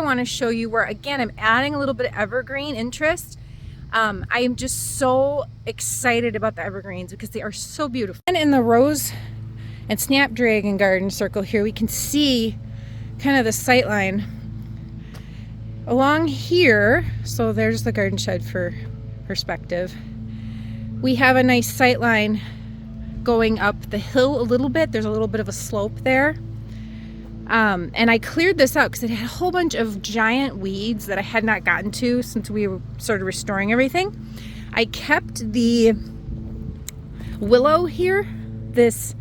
want to show you where, again, I'm adding a little bit of evergreen interest. I am just so excited about the evergreens because they are so beautiful. And in the rose and snapdragon garden circle here, we can see kind of the sight line along here. So there's the garden shed for perspective. We have a nice sight line going up the hill a little bit. There's a little bit of a slope there. And I cleared this out because it had a whole bunch of giant weeds that I had not gotten to since we started restoring everything. I kept the willow here, this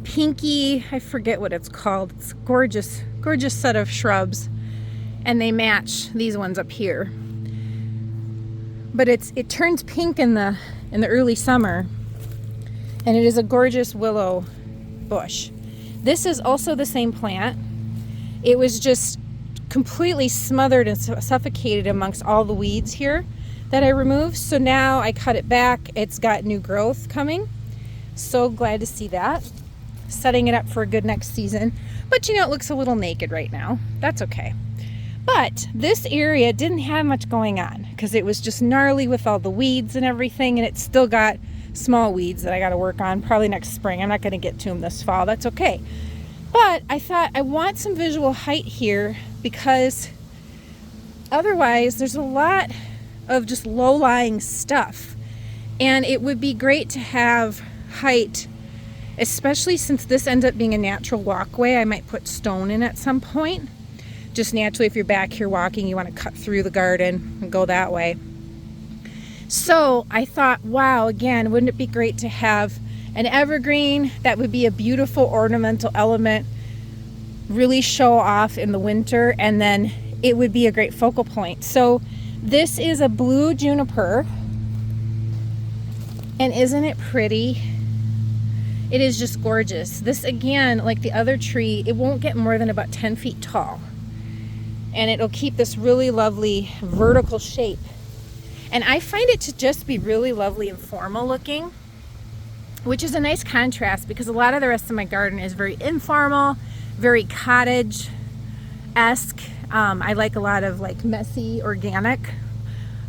pinky, I forget what it's called. It's gorgeous, gorgeous set of shrubs, and they match these ones up here. But it turns pink in the early summer, and it is a gorgeous willow bush. This is also the same plant. It was just completely smothered and suffocated amongst all the weeds here that I removed. So now I cut it back. It's got new growth coming. So glad to see that. Setting it up for a good next season. But you know, it looks a little naked right now. That's okay. But this area didn't have much going on because it was just gnarly with all the weeds and everything, and it's still got small weeds that I got to work on probably next spring. I'm not going to get to them this fall. That's okay. But I thought I want some visual height here because otherwise there's a lot of just low-lying stuff, and it would be great to have height, especially since this ends up being a natural walkway. I might put stone in at some point. Just naturally, if you're back here walking, you want to cut through the garden and go that way. So I thought, wow, again, wouldn't it be great to have an evergreen that would be a beautiful ornamental element, really show off in the winter, and then it would be a great focal point. So this is a blue juniper, and isn't it pretty? It is just gorgeous. This, again, like the other tree, it won't get more than about 10 feet tall, and it'll keep this really lovely vertical shape. And I find it to just be really lovely and formal looking, which is a nice contrast because a lot of the rest of my garden is very informal, very cottage-esque. I like a lot of like messy organic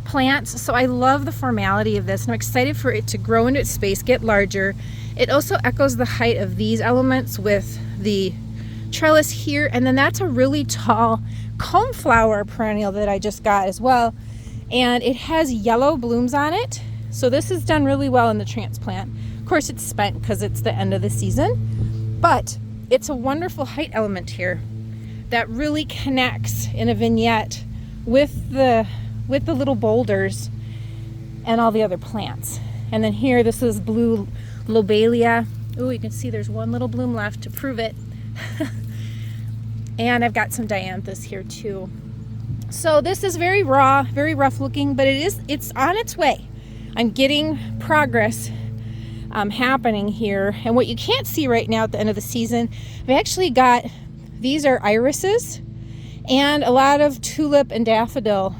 plants. So I love the formality of this, and I'm excited for it to grow into its space, get larger. It also echoes the height of these elements with the trellis here. And then that's a really tall coneflower perennial that I just got as well. And it has yellow blooms on it. So this has done really well in the transplant. Of course, it's spent because it's the end of the season, but it's a wonderful height element here that really connects in a vignette with the little boulders and all the other plants. And then here, this is blue lobelia. Oh, you can see there's one little bloom left to prove it. And I've got some dianthus here too. So this is very raw, very rough looking, but it's on its way. I'm getting progress happening here. And what you can't see right now at the end of the season, I've actually got, these are irises and a lot of tulip and daffodil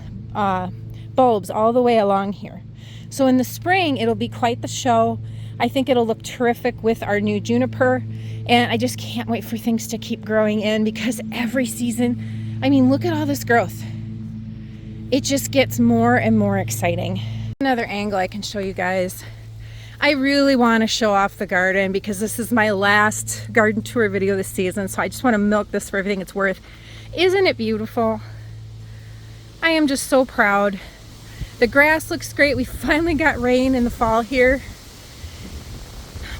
bulbs all the way along here. So in the spring, it'll be quite the show. I think it'll look terrific with our new juniper. And I just can't wait for things to keep growing in because every season, I mean, look at all this growth. It just gets more and more exciting. Another angle I can show you guys. I really want to show off the garden because this is my last garden tour video this season, so I just want to milk this for everything it's worth. Isn't it beautiful? I am just so proud. The grass looks great. We finally got rain in the fall here.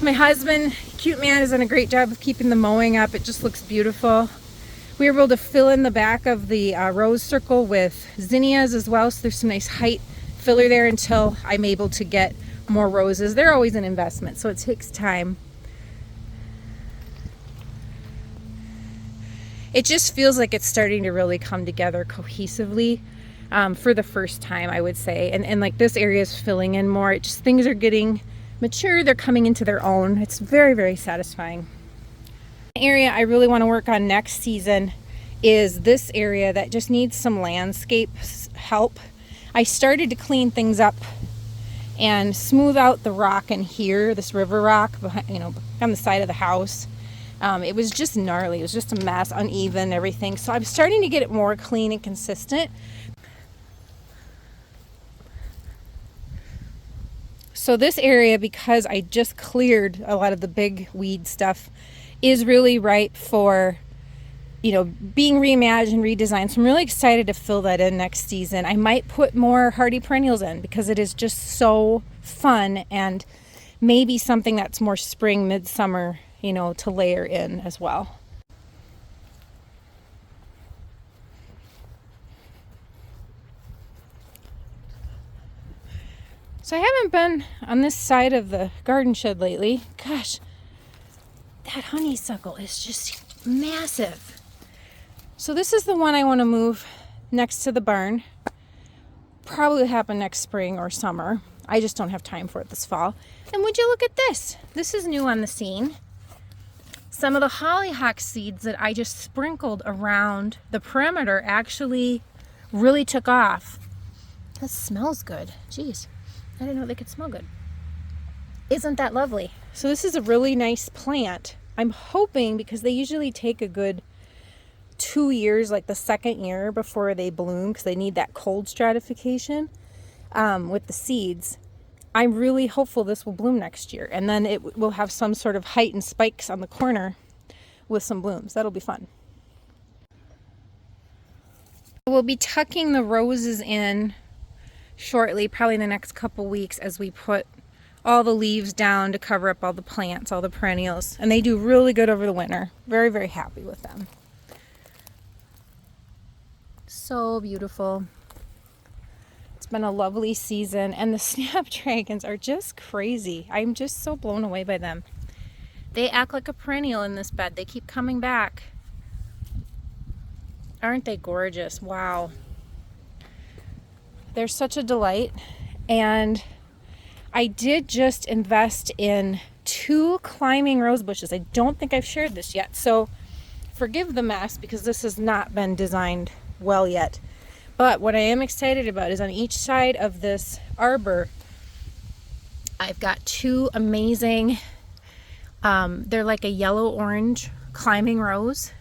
My husband, cute man, has done a great job of keeping the mowing up. It just looks beautiful. We were able to fill in the back of the rose circle with zinnias as well, so there's some nice height filler there until I'm able to get more roses. They're always an investment, so it takes time. It just feels like it's starting to really come together cohesively for the first time, I would say. And like this area is filling in more. It just, things are getting mature. They're coming into their own. It's very, very satisfying. The area I really want to work on next season is this area that just needs some landscape help. I started to clean things up and smooth out the rock in here, this river rock behind, on the side of the house, It was just gnarly. It was just a mess, uneven, everything. So I'm starting to get it more clean and consistent. So this area, because I just cleared a lot of the big weed stuff, is really ripe for, you know, being reimagined, redesigned. So I'm really excited to fill that in next season. I might put more hardy perennials in because it is just so fun, and maybe something that's more spring, midsummer, you know, to layer in as well. So I haven't been on this side of the garden shed lately. Gosh, that honeysuckle is just massive. So this is the one I want to move next to the barn. Probably happen next spring or summer. I just don't have time for it this fall. And would you look at this? This is new on the scene. Some of the hollyhock seeds that I just sprinkled around the perimeter actually really took off. That smells good. Jeez. I didn't know they could smell good. Isn't that lovely? So this is a really nice plant. I'm hoping, because they usually take a good 2 years, like the second year, before they bloom, because they need that cold stratification with the seeds. I'm really hopeful this will bloom next year, and then it will have some sort of height and spikes on the corner with some blooms. That'll be fun. We'll be tucking the roses in shortly, probably in the next couple weeks, as we put all the leaves down to cover up all the plants, all the perennials. And they do really good over the winter. Very, very happy with them. So beautiful. It's been a lovely season, and the snapdragons are just crazy. I'm just so blown away by them. They act like a perennial in this bed. They keep coming back. Aren't they gorgeous? Wow. They're such a delight. And I did just invest in 2 climbing rose bushes. I don't think I've shared this yet, so forgive the mess because this has not been designed well yet. But what I am excited about is on each side of this arbor, I've got 2 amazing, they're like a yellow-orange climbing rose.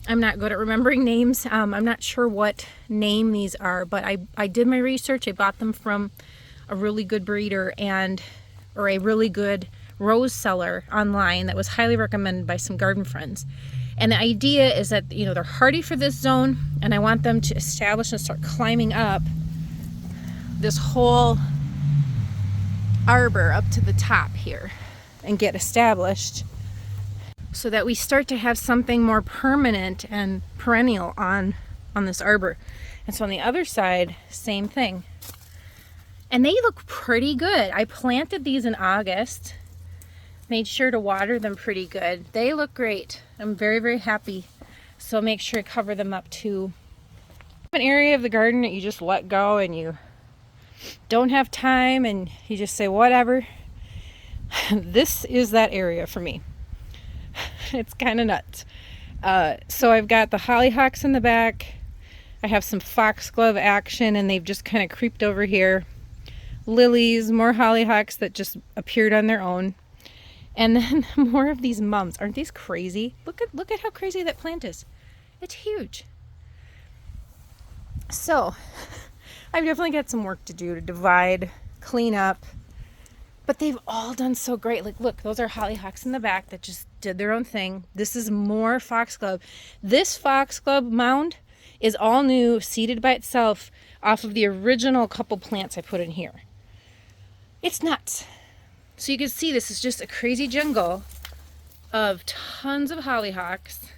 I'm not good at remembering names. I'm not sure what name these are, but I did my research. I bought them from a really good breeder or a really good rose seller online that was highly recommended by some garden friends. And the idea is that, you know, they're hardy for this zone, and I want them to establish and start climbing up this whole arbor up to the top here and get established, so that we start to have something more permanent and perennial on this arbor. And so on the other side, same thing. And they look pretty good. I planted these in August, made sure to water them pretty good. They look great. I'm very, very happy. So make sure to cover them up too. An area of the garden that you just let go and you don't have time and you just say whatever. This is that area for me. It's kind of nuts. So I've got the hollyhocks in the back. I have some foxglove action, and they've just kind of creeped over here. Lilies, more hollyhocks that just appeared on their own. And then more of these mums. Aren't these crazy? Look at how crazy that plant is. It's huge. So I've definitely got some work to do to divide, clean up. But they've all done so great. Like, look, those are hollyhocks in the back that just did their own thing. This is more foxglove. This foxglove mound is all new, seeded by itself off of the original couple plants I put in here. It's nuts. So you can see this is just a crazy jungle of tons of hollyhocks.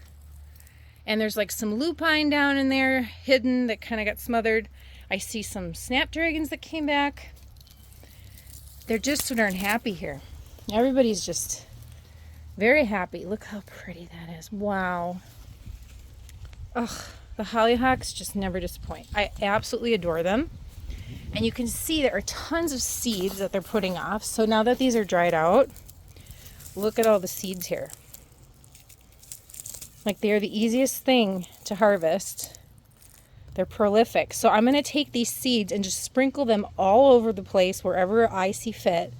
And there's like some lupine down in there hidden that kind of got smothered. I see some snapdragons that came back. They're just so darn happy here. Everybody's just very happy. Look how pretty that is. Wow. Ugh, the hollyhocks just never disappoint. I absolutely adore them. And you can see there are tons of seeds that they're putting off. So now that these are dried out, look at all the seeds here. Like, they are the easiest thing to harvest. They're prolific. So I'm going to take these seeds and just sprinkle them all over the place wherever I see fit.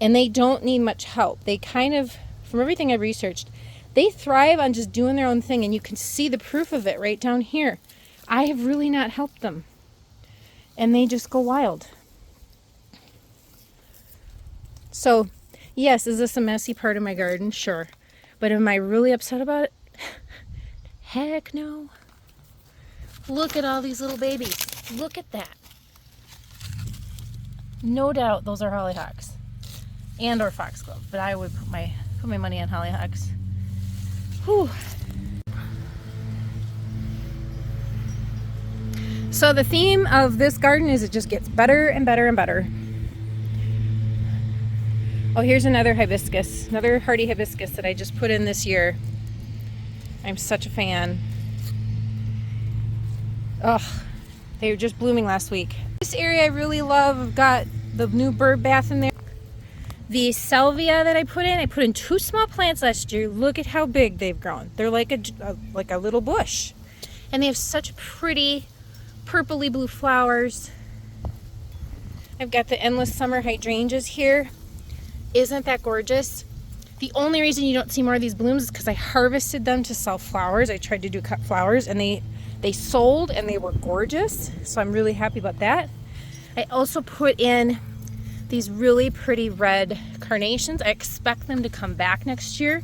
And they don't need much help. They kind of, from everything I've researched, They thrive on just doing their own thing, and you can see the proof of it right down here. I have really not helped them, and they just go wild. So, yes, is this a messy part of my garden? Sure. But am I really upset about it? Heck no. Look at all these little babies. Look at that. No doubt those are hollyhocks and or foxglove, but I would put my money on hollyhocks. Whew. So the theme of this garden is it just gets better and better and better. Oh, here's another hibiscus, another hardy hibiscus that I just put in this year. I'm such a fan. Oh, they were just blooming last week. This area I really love. I've got the new bird bath in there. The salvia that I put in 2 small plants last year. Look at how big they've grown. They're like a little bush. And they have such pretty purpley blue flowers. I've got the endless summer hydrangeas here. Isn't that gorgeous? The only reason you don't see more of these blooms is because I harvested them to sell flowers. I tried to do cut flowers, and they sold and they were gorgeous. So I'm really happy about that. I also put in these really pretty red carnations. I expect them to come back next year.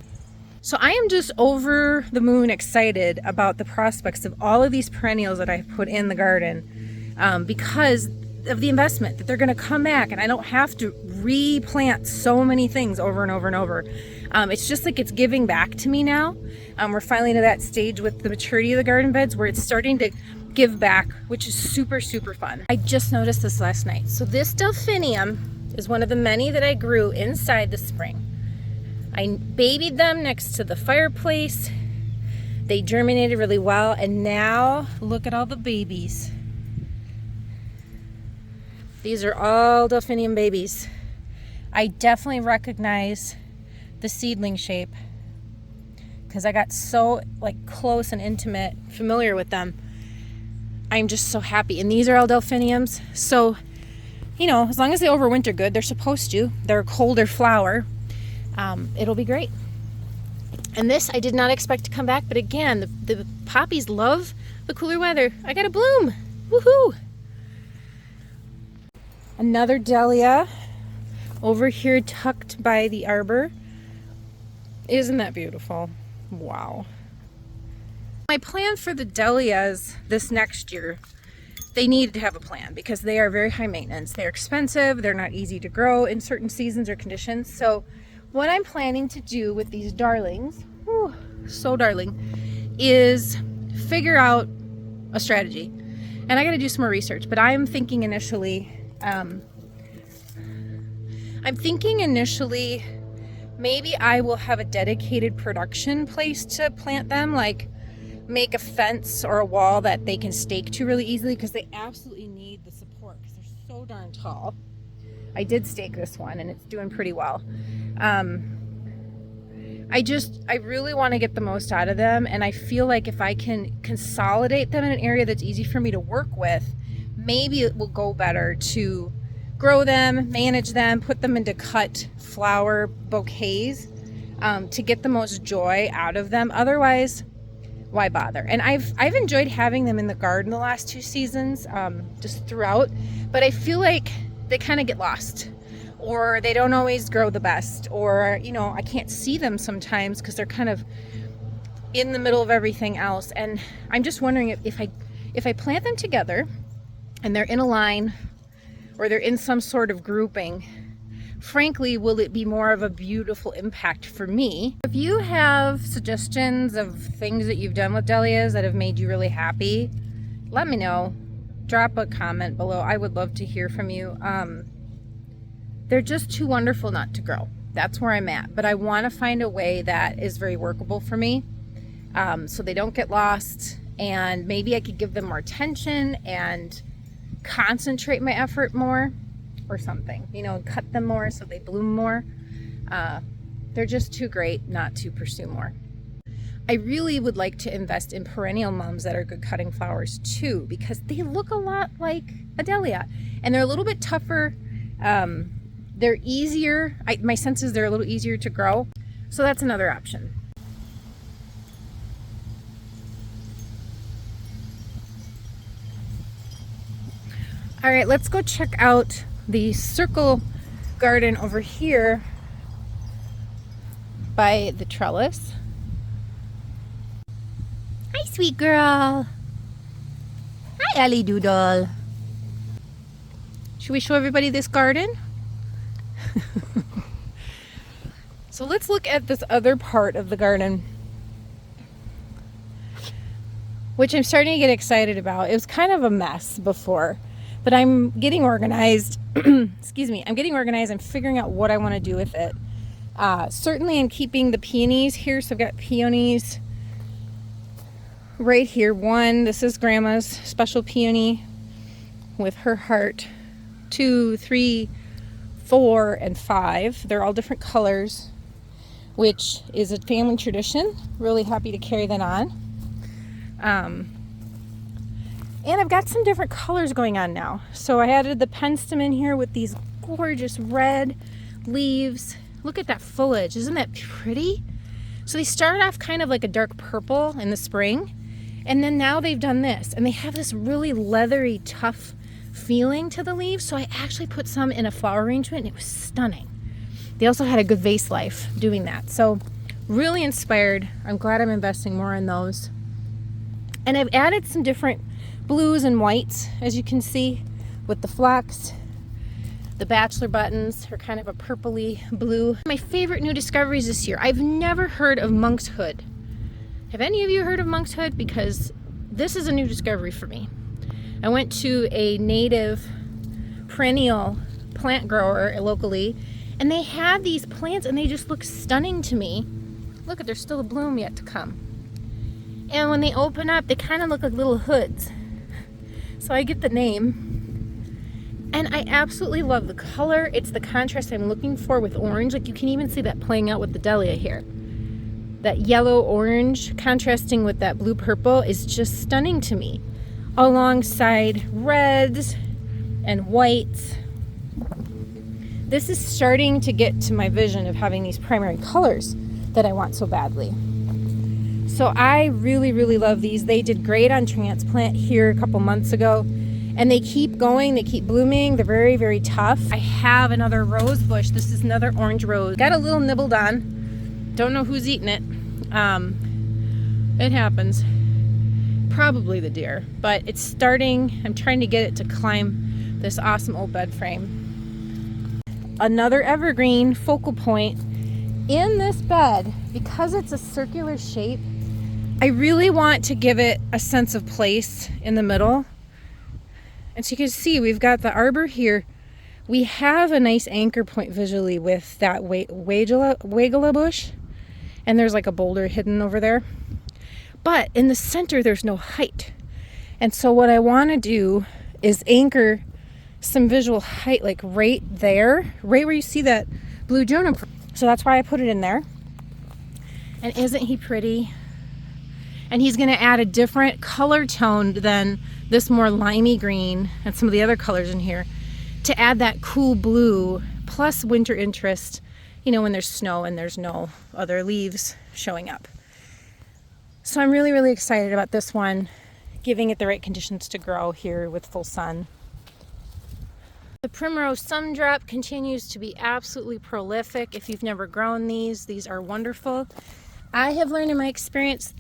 So I am just over the moon excited about the prospects of all of these perennials that I put in the garden, because of the investment that they're going to come back, and I don't have to replant so many things over and over and over. It's just like it's giving back to me now. We're finally to that stage with the maturity of the garden beds where it's starting to give back, which is super, super fun. I just noticed this last night. So this delphinium is one of the many that I grew inside the spring. I babied them next to the fireplace. They germinated really well, and now look at all the babies. These are all delphinium babies. I definitely recognize the seedling shape because I got so close and intimate, familiar with them. I'm just so happy. And these are all delphiniums. So, you know, as long as they overwinter good, they're supposed to. They're a colder flower. It'll be great. And this I did not expect to come back, but again, the poppies love the cooler weather. I got a bloom. Woohoo! Another dahlia over here tucked by the arbor. Isn't that beautiful? Wow. My plan for the dahlias this next year, they needed to have a plan because they are very high maintenance. They're expensive. They're not easy to grow in certain seasons or conditions. So what I'm planning to do with these darlings, whew, so darling, is figure out a strategy. And I got to do some more research, but I'm thinking initially, maybe I will have a dedicated production place to plant them, like make a fence or a wall that they can stake to really easily because they absolutely need the support because they're so darn tall. I did stake this one and it's doing pretty well. I really want to get the most out of them, and I feel like if I can consolidate them in an area that's easy for me to work with, maybe it will go better to grow them, manage them, put them into cut flower bouquets to get the most joy out of them. Otherwise, why bother? And I've enjoyed having them in the garden the last 2 seasons, just throughout, but I feel like they kind of get lost, or they don't always grow the best, or, you know, I can't see them sometimes because they're kind of in the middle of everything else. And I'm just wondering if I plant them together and they're in a line or they're in some sort of grouping, frankly, will it be more of a beautiful impact for me? If you have suggestions of things that you've done with dahlias that have made you really happy, let me know. Drop a comment below. I would love to hear from you. They're just too wonderful not to grow. That's where I'm at. But I want to find a way that is very workable for me, so they don't get lost, and maybe I could give them more attention and concentrate my effort more or something, you know, cut them more so they bloom more. They're just too great not to pursue more. I really would like to invest in perennial mums that are good cutting flowers too, because they look a lot like a dahlia and they're a little bit tougher. They're easier. My sense is they're a little easier to grow. So that's another option. All right, let's go check out the circle garden over here by the trellis. Hi, sweet girl. Hi, Ellie Doodle. Should we show everybody this garden? So let's look at this other part of the garden, which I'm starting to get excited about. It was kind of a mess before, but I'm getting organized. Excuse me. I'm getting organized. I'm figuring out what I want to do with it. Certainly I'm keeping the peonies here. So I've got peonies right here. One, this is Grandma's special peony with her heart. 2, 3, 4, and 5. They're all different colors, which is a family tradition. Really happy to carry that on. And I've got some different colors going on now. So I added the penstem in here with these gorgeous red leaves. Look at that foliage. Isn't that pretty? So they started off kind of like a dark purple in the spring, and then now they've done this, and they have this really leathery, tough feeling to the leaves. So I actually put some in a flower arrangement, and it was stunning. They also had a good vase life doing that. So really inspired. I'm glad I'm investing more in those. And I've added some different blues and whites, as you can see, with the phlox. The bachelor buttons are kind of a purpley blue. My favorite new discoveries this year. I've never heard of monk's hood. Have any of you heard of monk's hood? Because this is a new discovery for me. I went to a native perennial plant grower locally, and they had these plants and they just look stunning to me. Look, there's still a bloom yet to come. And when they open up, they kind of look like little hoods. So I get the name. And I absolutely love the color. It's the contrast I'm looking for with orange. Like, you can even see that playing out with the dahlia here. That yellow orange contrasting with that blue purple is just stunning to me. Alongside reds and whites. This is starting to get to my vision of having these primary colors that I want so badly. So I really, really love these. They did great on transplant here a couple months ago, and they keep going, they keep blooming. They're very, very tough. I have another rose bush. This is another orange rose. Got a little nibbled on. Don't know who's eating it. It happens. Probably the deer, but it's starting. I'm trying to get it to climb this awesome old bed frame. Another evergreen focal point in this bed, because it's a circular shape. I really want to give it a sense of place in the middle. And so you can see we've got the arbor here. We have a nice anchor point visually with that Weigela bush, and there's like a boulder hidden over there. But in the center, there's no height. And so what I want to do is anchor some visual height, like right there, right where you see that blue juniper. So that's why I put it in there. And isn't he pretty? And he's going to add a different color tone than this more limey green and some of the other colors in here to add that cool blue plus winter interest, you know, when there's snow and there's no other leaves showing up. So I'm really, really excited about this one, giving it the right conditions to grow here with full sun. The primrose sumdrop continues to be absolutely prolific. If you've never grown these are wonderful. I have learned in my experience,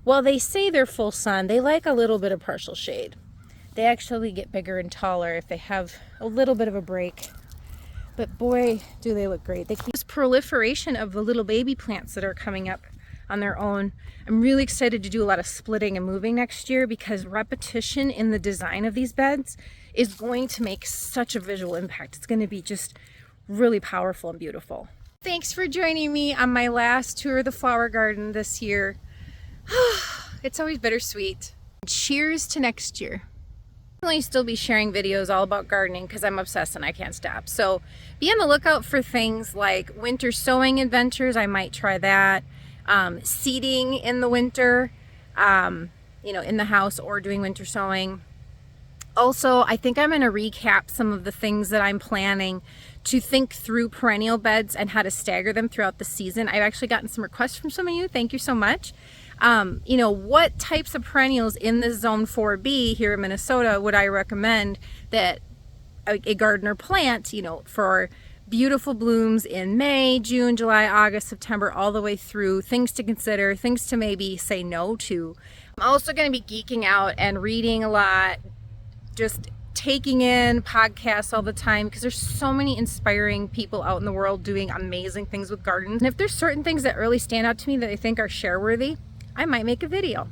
while they say they're full sun, they like a little bit of partial shade. They actually get bigger and taller if they have a little bit of a break. But boy, do they look great. They keep this proliferation of the little baby plants that are coming up on their own. I'm really excited to do a lot of splitting and moving next year, because repetition in the design of these beds is going to make such a visual impact. It's going to be just really powerful and beautiful. Thanks for joining me on my last tour of the flower garden this year. It's always bittersweet. Cheers to next year. I'll still be sharing videos all about gardening because I'm obsessed and I can't stop. So be on the lookout for things like winter sowing adventures. I might try that. Seeding in the winter, you know, in the house or doing winter sowing. Also, I think I'm going to recap some of the things that I'm planning to think through perennial beds and how to stagger them throughout the season. I've actually gotten some requests from some of you. Thank you so much. You know, what types of perennials in this zone 4B here in Minnesota would I recommend that a gardener plant, you know, for beautiful blooms in May, June, July, August, September, all the way through, things to consider, things to maybe say no to. I'm also going to be geeking out and reading a lot, just taking in podcasts all the time, because there's so many inspiring people out in the world doing amazing things with gardens. And if there's certain things that really stand out to me that I think are share worthy, I might make a video.